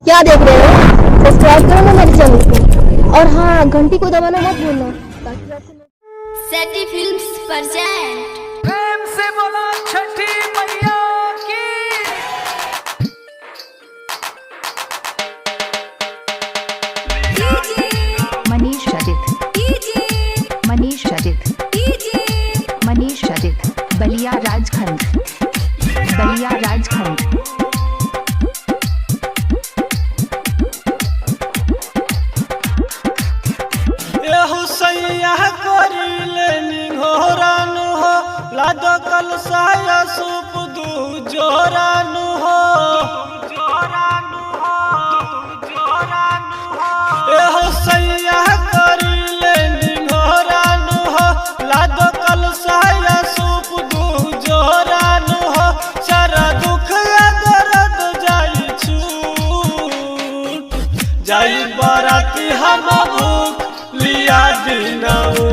क्या देख रहे हो? सब्सक्राइब करो ना मेरे चैनल को, और हाँ, घंटी को दबाना मत भूलना ताकि आपको सेटी फिल्म्स प्रेजेंट। प्रेम से बोलो छठी मैया की। मनीष रजित बलिया राजखंड सैया करिले निघोरानु हो लादो कलसाया सूप दू जोरानु हो एहो सैया करिले निघोरानु हो लादो कलसाया सूप दू जोरानु हो सारा दुख या दर्द जाई छूट जाई बाराती हम भूख लिया दिनाऊ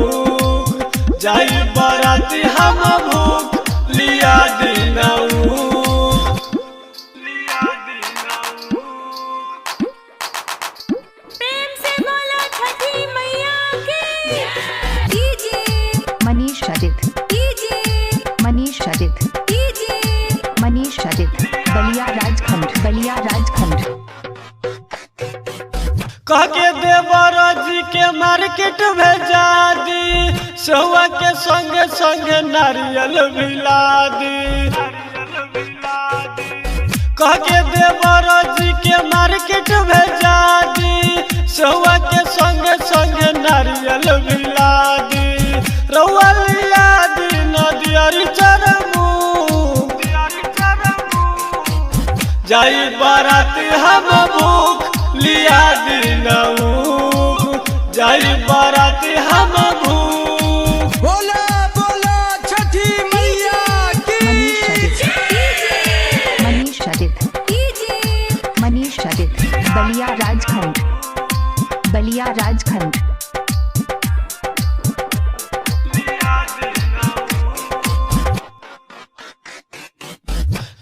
जाई बाराती हम भूख लिया दिनाऊ प्रेम से बोलो छठी मैया की। मनीष रजित बलिया राजखंड कह के देवर जी के मार्केट भेजा दी सहुआ के संगे संगे नारियल भिला दी कह के देवर जी के मार्केट भेजा दी सहुआ के संगे संगे नारियल भिला दी रउआ लिया दी नदियारी चरमू जाई बाराती हम भूख लिया दिनाऊ जाई बाराती हम भूख। बोला बोला छठी मैया की। मनीष रजित बलिया राजखंड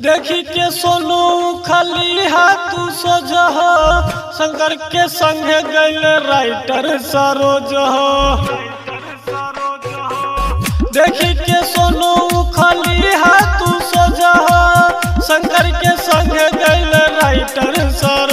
देखी के सोनू खाली हाथ सोजह शंकर के संगे गैल राइटर सरोज देखी के सोनू खाली हाथ सोजह शंकर के संगे गैल राइटर सरोज